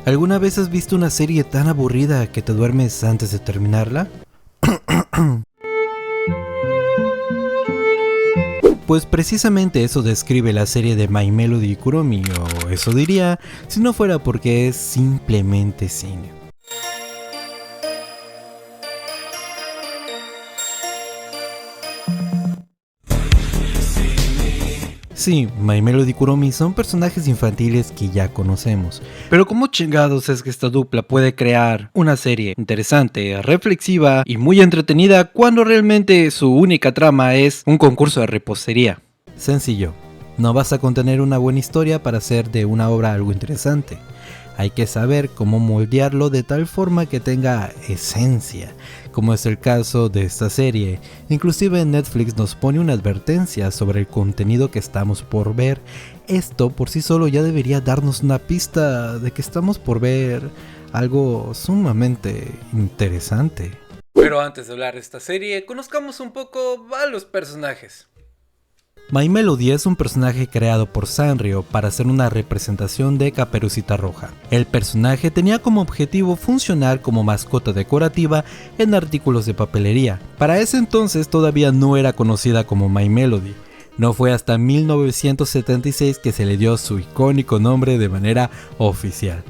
¿Alguna vez has visto una serie tan aburrida que te duermes antes de terminarla? Pues precisamente eso describe la serie de My Melody Kuromi, o eso diría, si no fuera porque es simplemente cine. Sí, My Melody Kuromi son personajes infantiles que ya conocemos, pero ¿cómo chingados es que esta dupla puede crear una serie interesante, reflexiva y muy entretenida cuando realmente su única trama es un concurso de repostería? Sencillo, no basta con tener una buena historia para hacer de una obra algo interesante. Hay que saber cómo moldearlo de tal forma que tenga esencia, como es el caso de esta serie. Inclusive Netflix nos pone una advertencia sobre el contenido que estamos por ver. Esto por sí solo ya debería darnos una pista de que estamos por ver algo sumamente interesante. Pero antes de hablar de esta serie, conozcamos un poco a los personajes. My Melody es un personaje creado por Sanrio para hacer una representación de Caperucita Roja. El personaje tenía como objetivo funcionar como mascota decorativa en artículos de papelería. Para ese entonces todavía no era conocida como My Melody. No fue hasta 1976 que se le dio su icónico nombre de manera oficial.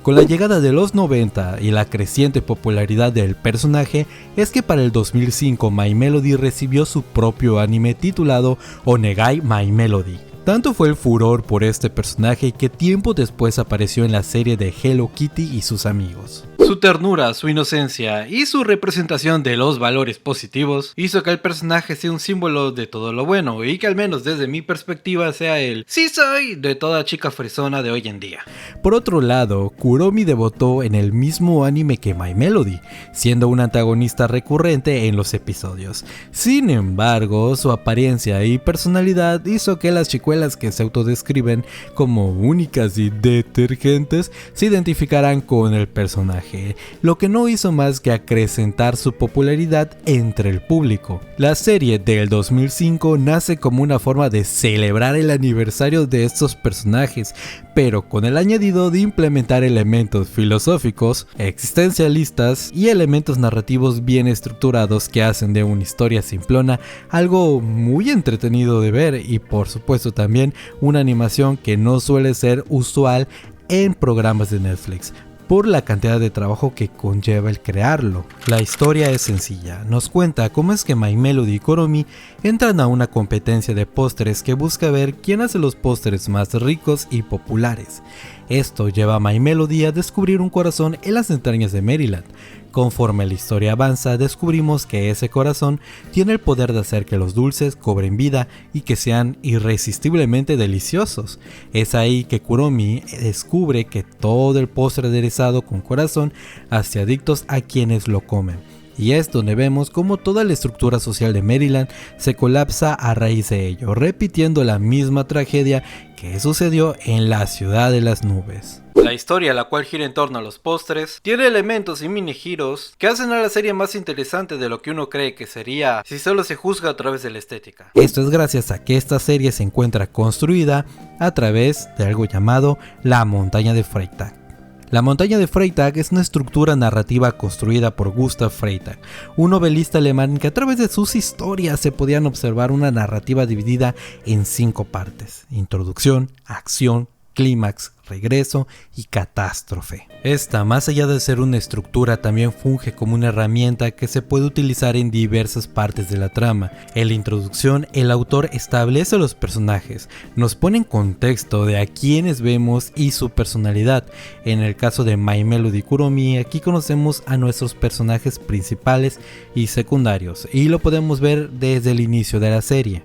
Con la llegada de los 90 y la creciente popularidad del personaje, es que para el 2005 My Melody recibió su propio anime titulado Onegai My Melody. Tanto fue el furor por este personaje que tiempo después apareció en la serie de Hello Kitty y sus amigos. Su ternura, su inocencia y su representación de los valores positivos hizo que el personaje sea un símbolo de todo lo bueno y que al menos desde mi perspectiva sea el "sí soy" de toda chica fresona de hoy en día. Por otro lado, Kuromi debutó en el mismo anime que My Melody, siendo un antagonista recurrente en los episodios. Sin embargo, su apariencia y personalidad hizo que las chicuelas que se autodescriben como únicas y detergentes se identificaran con el personaje, lo que no hizo más que acrecentar su popularidad entre el público. La serie del 2005 nace como una forma de celebrar el aniversario de estos personajes, pero con el añadido de implementar elementos filosóficos, existencialistas y elementos narrativos bien estructurados que hacen de una historia simplona algo muy entretenido de ver y por supuesto también una animación que no suele ser usual en programas de Netflix, por la cantidad de trabajo que conlleva el crearlo. La historia es sencilla, nos cuenta cómo es que My Melody y Kuromi entran a una competencia de pósteres que busca ver quién hace los pósteres más ricos y populares. Esto lleva a My Melody a descubrir un corazón en las entrañas de Maryland. Conforme la historia avanza, descubrimos que ese corazón tiene el poder de hacer que los dulces cobren vida y que sean irresistiblemente deliciosos. Es ahí que Kuromi descubre que todo el postre aderezado con corazón hace adictos a quienes lo comen. Y es donde vemos cómo toda la estructura social de Maryland se colapsa a raíz de ello, repitiendo la misma tragedia que sucedió en la ciudad de las nubes. La historia, la cual gira en torno a los postres, tiene elementos y mini giros que hacen a la serie más interesante de lo que uno cree que sería si solo se juzga a través de la estética. Esto es gracias a que esta serie se encuentra construida a través de algo llamado la montaña de Freytag. La montaña de Freytag es una estructura narrativa construida por Gustav Freytag, un novelista alemán que a través de sus historias se podían observar una narrativa dividida en 5 partes: introducción, acción, clímax, regreso y catástrofe. Esta, más allá de ser una estructura, también funge como una herramienta que se puede utilizar en diversas partes de la trama. En la introducción, el autor establece a los personajes, nos pone en contexto de a quienes vemos y su personalidad. En el caso de My Melody Kuromi, aquí conocemos a nuestros personajes principales y secundarios, y lo podemos ver desde el inicio de la serie.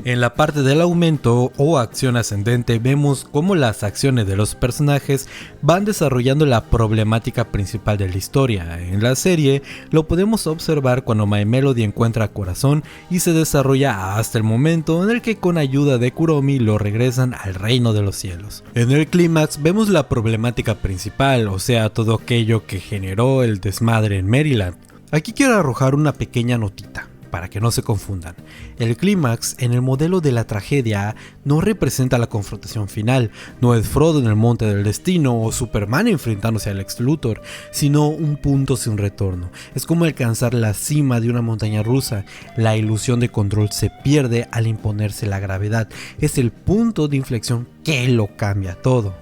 En la parte del aumento o acción ascendente vemos cómo las acciones de los personajes van desarrollando la problemática principal de la historia. En la serie lo podemos observar cuando My Melody encuentra corazón y se desarrolla hasta el momento en el que con ayuda de Kuromi lo regresan al reino de los cielos. En el clímax vemos la problemática principal, o sea, todo aquello que generó el desmadre en Maryland. Aquí quiero arrojar una pequeña notita. para que no se confundan. El clímax en el modelo de la tragedia no representa la confrontación final, no es Frodo en el Monte del Destino o Superman enfrentándose al Lex Luthor, sino un punto sin retorno. Es como alcanzar la cima de una montaña rusa, la ilusión de control se pierde al imponerse la gravedad, es el punto de inflexión que lo cambia todo.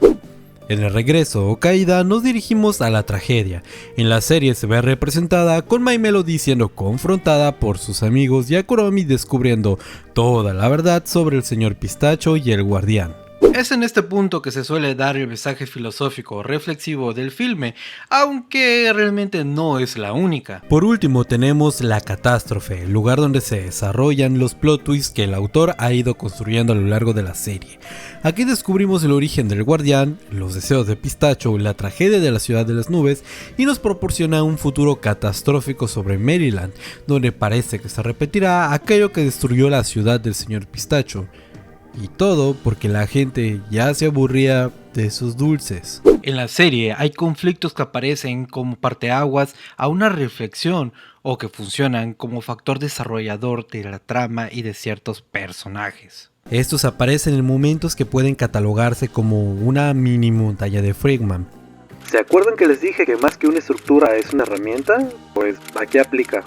En el regreso o caída nos dirigimos a la tragedia. En la serie se ve representada con My Melody siendo confrontada por sus amigos y a Kuromi descubriendo toda la verdad sobre el señor Pistacho y el guardián. Es en este punto que se suele dar el mensaje filosófico reflexivo del filme, aunque realmente no es la única. Por último tenemos la catástrofe, el lugar donde se desarrollan los plot twists que el autor ha ido construyendo a lo largo de la serie. Aquí descubrimos el origen del guardián, los deseos de Pistacho, la tragedia de la ciudad de las nubes y nos proporciona un futuro catastrófico sobre Maryland, donde parece que se repetirá aquello que destruyó la ciudad del señor Pistacho. Y todo porque la gente ya se aburría de sus dulces. En la serie hay conflictos que aparecen como parteaguas a una reflexión o que funcionan como factor desarrollador de la trama y de ciertos personajes. Estos aparecen en momentos que pueden catalogarse como una mini montaña de Friedman. ¿Se acuerdan que les dije que más que una estructura es una herramienta? Pues aquí aplica.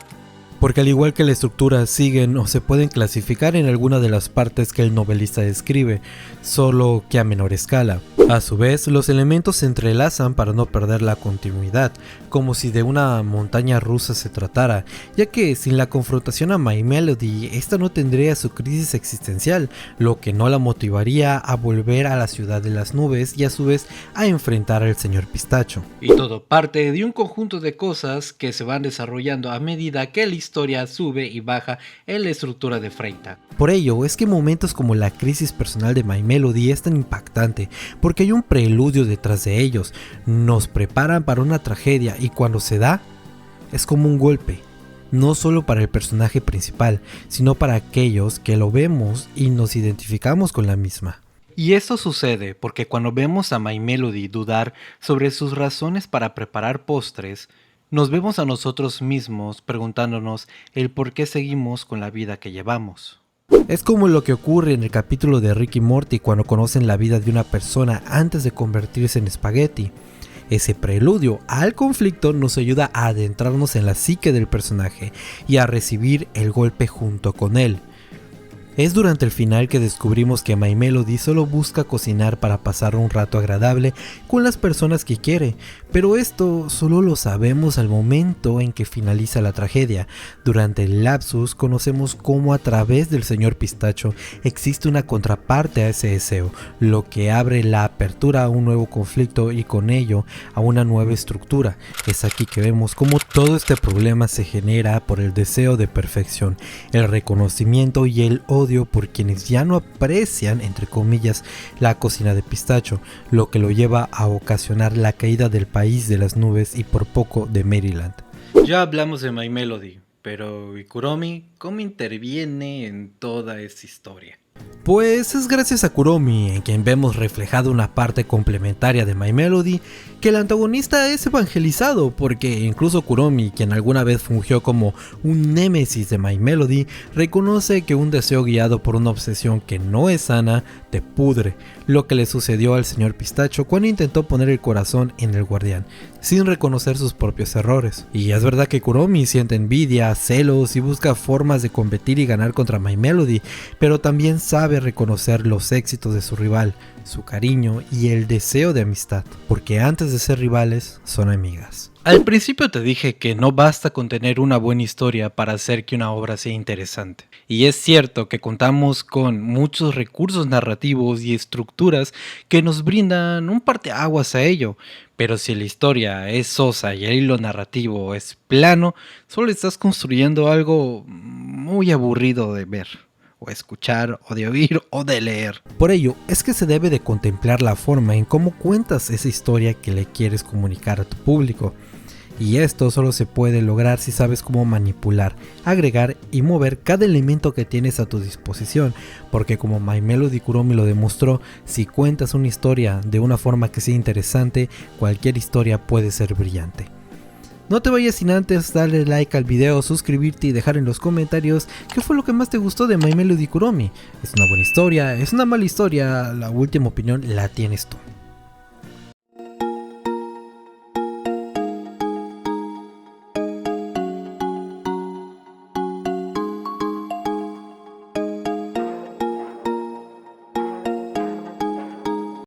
Porque al igual que la estructura siguen o se pueden clasificar en alguna de las partes que el novelista describe, solo que a menor escala. A su vez, los elementos se entrelazan para no perder la continuidad, como si de una montaña rusa se tratara, ya que sin la confrontación a My Melody, esta no tendría su crisis existencial, lo que no la motivaría a volver a la ciudad de las nubes y a su vez a enfrentar al señor Pistacho. Y todo parte de un conjunto de cosas que se van desarrollando a medida que la historia sube y baja en la estructura de Freytag. Por ello es que momentos como la crisis personal de My Melody es tan impactante, porque hay un preludio detrás de ellos, nos preparan para una tragedia y cuando se da, es como un golpe, no solo para el personaje principal, sino para aquellos que lo vemos y nos identificamos con la misma. Y esto sucede porque cuando vemos a My Melody dudar sobre sus razones para preparar postres, nos vemos a nosotros mismos preguntándonos el por qué seguimos con la vida que llevamos. Es como lo que ocurre en el capítulo de Rick y Morty cuando conocen la vida de una persona antes de convertirse en espagueti. Ese preludio al conflicto nos ayuda a adentrarnos en la psique del personaje y a recibir el golpe junto con él. Es durante el final que descubrimos que My Melody solo busca cocinar para pasar un rato agradable con las personas que quiere, pero esto solo lo sabemos al momento en que finaliza la tragedia. Durante el lapsus conocemos cómo a través del señor Pistacho existe una contraparte a ese deseo, lo que abre la apertura a un nuevo conflicto y con ello a una nueva estructura. Es aquí que vemos cómo todo este problema se genera por el deseo de perfección, el reconocimiento y el odio por quienes ya no aprecian, entre comillas, la cocina de Pistacho, lo que lo lleva a ocasionar la caída del país de las nubes y por poco de Maryland. Ya hablamos de My Melody, pero ¿y Kuromi cómo interviene en toda esta historia? Pues es gracias a Kuromi, en quien vemos reflejada una parte complementaria de My Melody, que el antagonista es evangelizado, porque incluso Kuromi, quien alguna vez fungió como un némesis de My Melody, reconoce que un deseo guiado por una obsesión que no es sana te pudre, lo que le sucedió al señor Pistacho cuando intentó poner el corazón en el guardián, sin reconocer sus propios errores. Y es verdad que Kuromi siente envidia, celos y busca formas de competir y ganar contra My Melody, pero también sabe reconocer los éxitos de su rival, su cariño y el deseo de amistad, porque antes de ser rivales son amigas. Al principio te dije que no basta con tener una buena historia para hacer que una obra sea interesante. Y es cierto que contamos con muchos recursos narrativos y estructuras que nos brindan un parteaguas a ello, pero si la historia es sosa y el hilo narrativo es plano, solo estás construyendo algo muy aburrido de ver, o escuchar, o de oír, o de leer. Por ello, es que se debe de contemplar la forma en cómo cuentas esa historia que le quieres comunicar a tu público. Y esto solo se puede lograr si sabes cómo manipular, agregar y mover cada elemento que tienes a tu disposición, porque como My Melody Kuromi lo demostró, si cuentas una historia de una forma que sea interesante, cualquier historia puede ser brillante. No te vayas sin antes darle like al video, suscribirte y dejar en los comentarios qué fue lo que más te gustó de My Melody Kuromi. ¿Es una buena historia? ¿Es una mala historia? La última opinión la tienes tú.